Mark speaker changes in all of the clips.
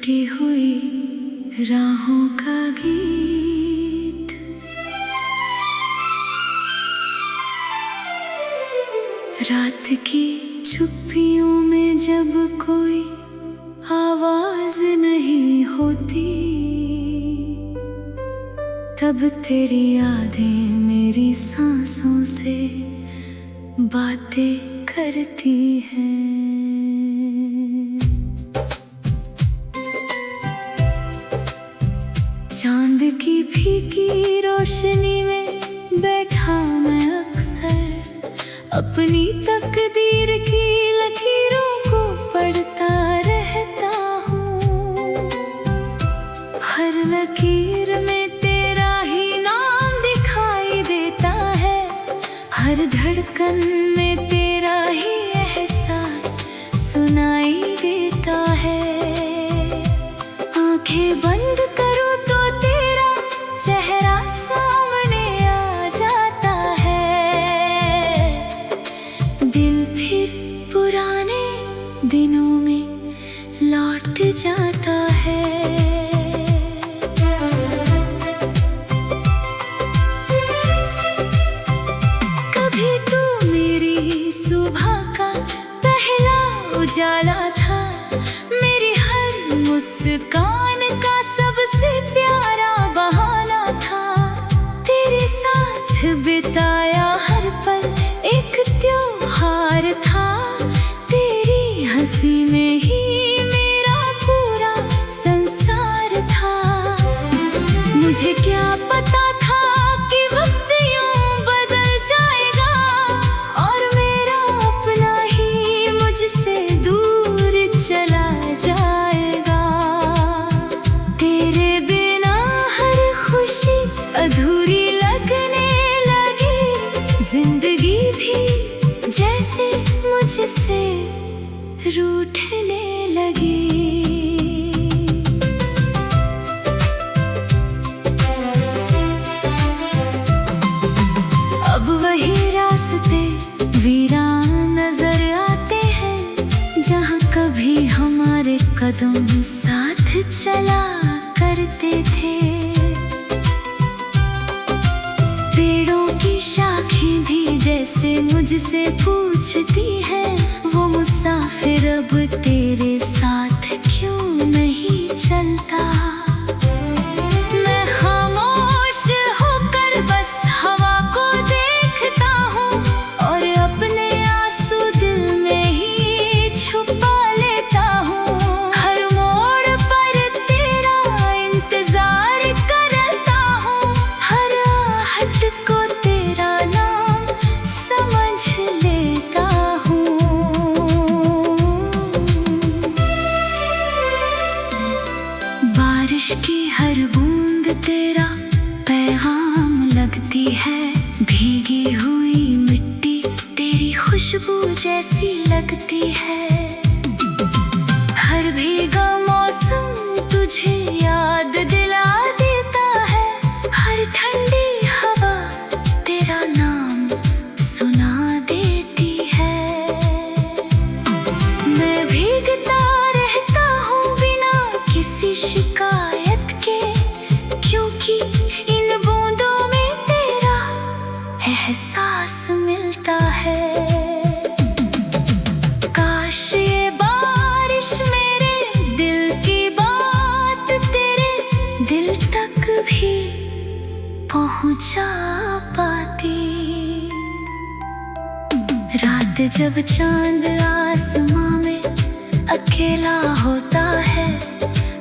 Speaker 1: टूटी हुई राहों का गीत। रात की चुप्पियों में जब कोई आवाज नहीं होती, तब तेरी यादें मेरी सांसों से बातें करती हैं। चांद की फीकी रोशनी में बैठा मैं अक्सर अपनी तकदीर की लकीरों को पढ़ता रहता हूँ। हर लकीर में तेरा ही नाम दिखाई देता है, हर धड़कन में तेरा ही एहसास सुनाई देता है। आंखें बंद करूँ तो तेरा चेहरा सामने आ जाता है। दिल फिर पुराने दिनों में लौट जाता है। कभी तू मेरी सुबह का पहला उजाला था, मेरी हर मुस्कान का सबसे प्यारा बहाना था। तेरे साथ बिताया हर पल एक त्योहार था, तेरी हंसी में ही मेरा पूरा संसार था। मुझे क्या पता था कि वक्त यूं बदल जाएगा और मेरा अपना ही मुझसे दूर चला जाएगा। तेरे बिना हर खुशी अधूरी लगने लगी, जिंदगी भी जैसे मुझसे रूठने लगी। अब वही रास्ते वीरान नजर आते हैं, जहाँ कभी हमारे कदम साथ चला करते थे। पेड़ों की शाखें भी जैसे मुझसे पूछती हैं, वो मुसाफिर अब तेरे साथ क्यों नहीं चलता। मैं खामोश होकर बस हवा को देखता हूँ और अपने आंसू दिल में ही छुपा लेता हूँ। हर मोड़ पर तेरा इंतजार करता हूँ, हर आहट को तेरा नाम समझ लेता हूँ। बारिश की हर बूंद तेरा पैगाम लगती है, भीगी हुई मिट्टी तेरी खुशबू जैसी लगती है। हर भीगा मौसम तुझे याद दिला देता है, हर ठंडी हवा तेरा नाम सुना देती है। मैं भीगता रहता हूँ बिना किसी शिकायत के, क्योंकि इन बूंदों में तेरा एहसास मिलता है। काश ये बारिश मेरे दिल की बात तेरे दिल तक भी पहुंचा पाती। रात जब चांद आसमां में अकेला होता है,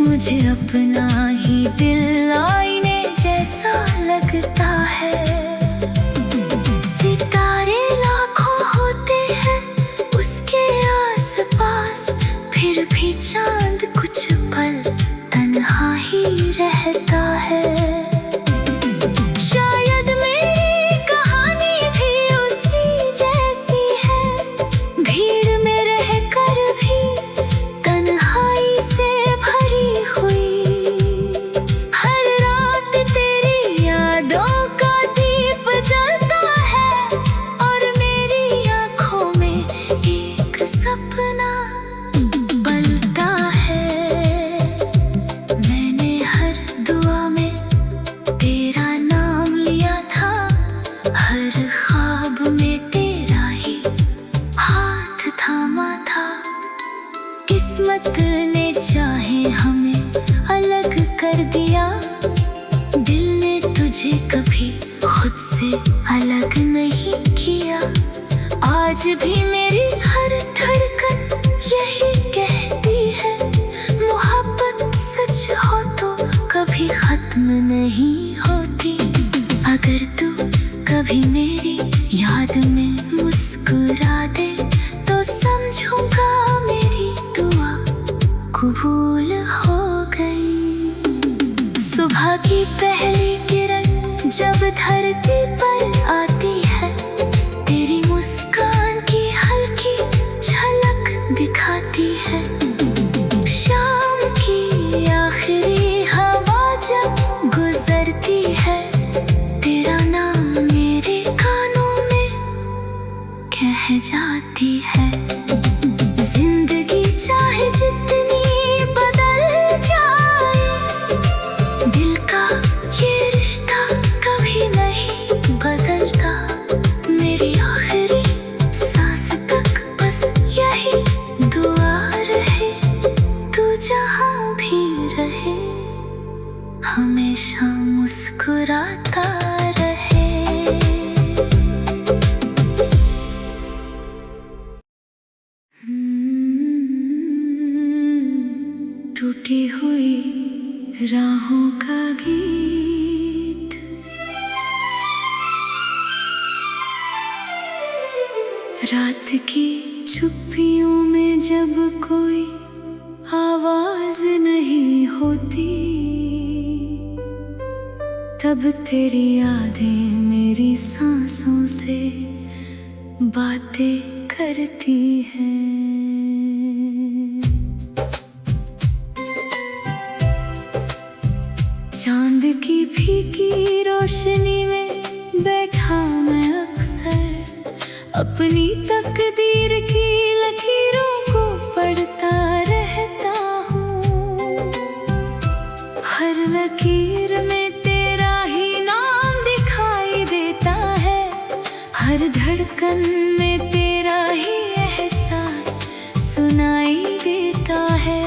Speaker 1: मुझे अपना ही दिल आईने जैसा लगता है। सितारे लाखों होते हैं उसके आसपास, फिर भी चांद कुछ पल तन्हा ही रहता है। शायद मेरी कहानी भी उसी जैसी है, भीड़ में रहकर भी तन्हाई से भरी हुई। हर रात तेरी यादों का नहीं किया। आज भी मेरी हर धड़कन यही कहती है, मोहब्बत सच हो तो कभी खत्म नहीं होती। अगर तू कभी मेरी याद में मुस्कुरा दे तो समझूंगा मेरी दुआ कबूल हो गई। सुबह की पहली किरण जब धरती पर आती है, तेरी मुस्कान की हल्की झलक दिखाती है। शाम की आखिरी हवा जब गुजरती है, तेरा नाम मेरे कानों में कह जाती है। जिंदगी चाहे जितनी बदल जाए, दिल का ये रिश्ता कभी नहीं बदलता। मेरी आखिरी सांस तक बस यही दुआ रहे, तू जहाँ भी रहे हमेशा मुस्कुराता रहे। टूटी हुई राहों का गीत, रात की चुप्पियों में जब कोई आवाज नहीं होती, तब तेरी यादें मेरी सांसों से बातें करती हैं। चांद की फीकी रोशनी में बैठा मैं अक्सर अपनी तकदीर की लकीरों को पढ़ता रहता हूँ। हर लकीर में तेरा ही नाम दिखाई देता है, हर धड़कन में तेरा ही एहसास सुनाई देता है।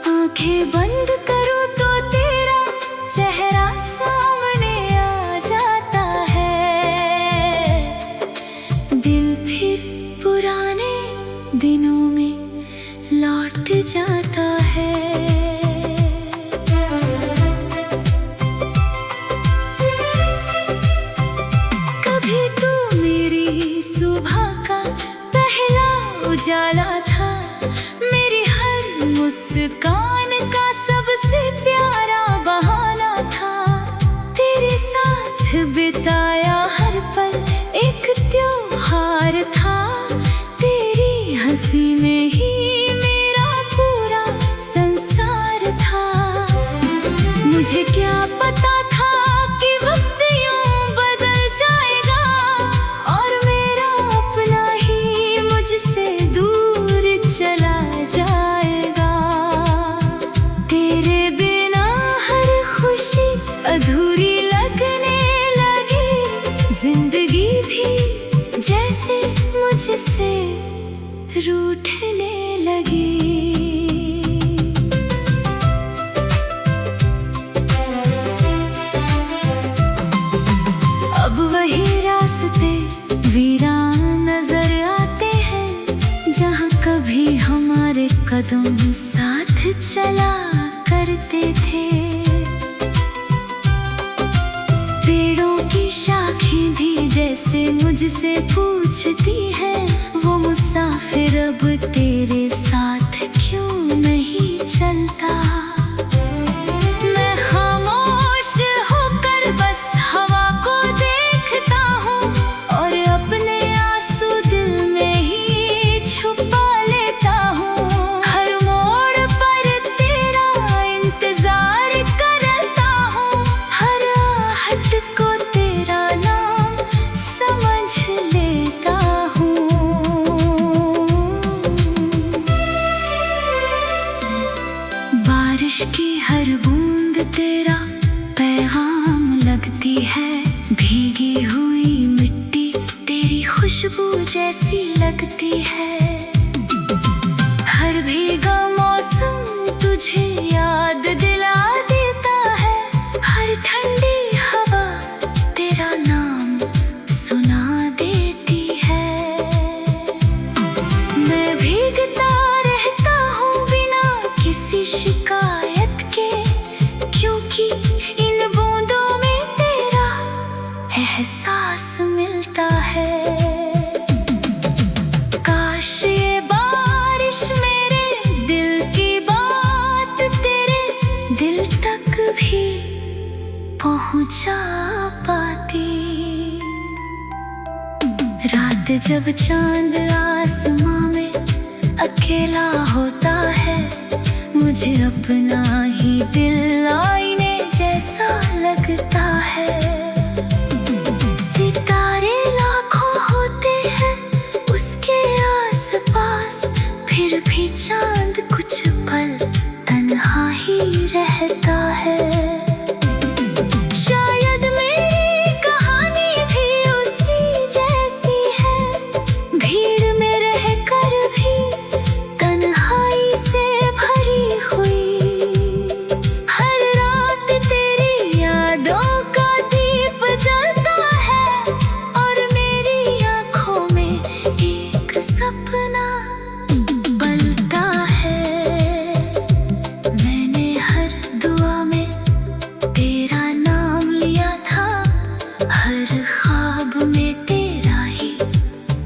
Speaker 1: आंखें बंद करूँ तो तेरा चेहरा सामने आ जाता है, दिल फिर पुराने दिनों में लौट जाता है। कभी तू मेरी सुबह का पहला उजाला था, मेरी हर मुस्कान का सबसे प्यारा बहाना था। तेरे साथ बिताया हर पल एक त्योहार था, तेरी हंसी में ही मेरा पूरा संसार था। मुझे क्या पता था कि वक्त यूं बदल जाएगा और मेरा अपना ही मुझसे दूर चला जाएगा। तेरे बिना हर खुशी अधूरी लगने लगी, जिंदगी भी जैसे मुझसे रूठने लगी। अब वही रास्ते वीरान नजर आते हैं, जहाँ कभी हमारे कदम साथ चला करते थे। पेड़ों की शाखें भी जैसे मुझसे पूछती हैं, वो मुसाफिर अब तेरे साथ क्यों नहीं चलता। मैं खामोश होकर बस हवा को देखता हूँ और अपने आंसू दिल में ही छुपा लेता हूँ। हर मोड़ पर तेरा इंतजार करता हूँ, हर आहट को तेरा नाम समझ लेता हूँ। बारिश की हर बूंद तेरा पैगाम लगती है, भीगी हुई मिट्टी तेरी खुशबू जैसी लगती है। हर भीगा मौसम तुझे याद दिला देता है, हर ठंडी हवा तेरा नाम काश ये बारिश मेरे दिल की बात तेरे दिल तक भी पहुंचा पाती। रात जब चांद आसमां में अकेला होता है, मुझे अपना ही दिल आईने जैसा लगता है। सितारे लाखों होते हैं उसके आसपास, फिर भी चांद कुछ पल तन्हा ही रहता है। शायद मेरी कहानी भी उसी जैसी है, भीड़ में रहकर भी तन्हाई से भरी हुई। हर रात तेरी यादों का दीप जलता है और मेरी आंखों में एक सपना पलता है। मैंने हर दुआ में तेरा नाम लिया था, हर ख्वाब में तेरा ही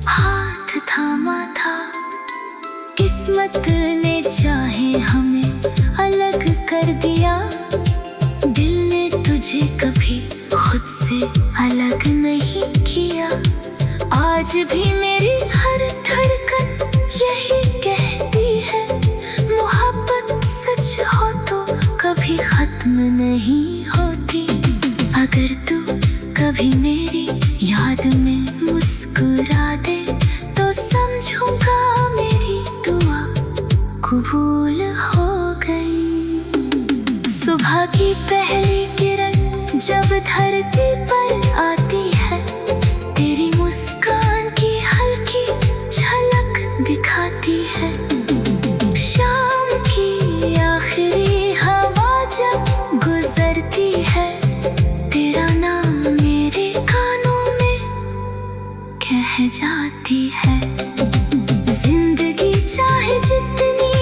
Speaker 1: हाथ थामा था। किस्मत ने चाहे हमें अलग कर दिया, दिल ने तुझे कभी खुद से अलग नहीं किया। आज भी मेरी हर धड़कन यही कहती है, मोहब्बत सच हो तो कभी खत्म नहीं होती। अगर तू कभी मेरी याद में मुस्कुरा दे तो समझूंगा मेरी दुआ कबूल हो गई। सुबह की पहली किरण जब धरती पर आती है, तेरी मुस्कान की हल्की झलक दिखाती है। शाम की आखिरी हवा जब गुजरती है, तेरा नाम मेरे कानों में कह जाती है। जिंदगी चाहे जितनी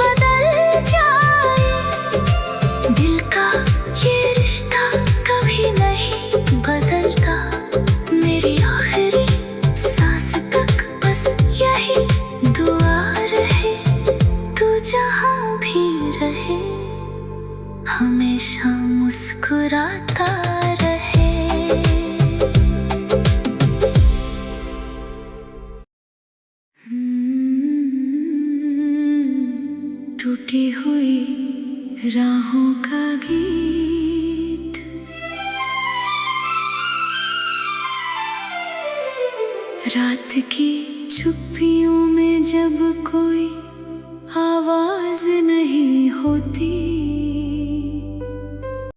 Speaker 1: बदल जाए, दिल का ये रिश्ता कभी नहीं बदलता। मेरी आखिरी सांस तक बस यही दुआ रहे, तू जहाँ भी रहे हमेशा मुस्कुराता रहे। टूटी हुई राहों का गीत, रात की चुप्पियों में जब कोई आवाज नहीं होती,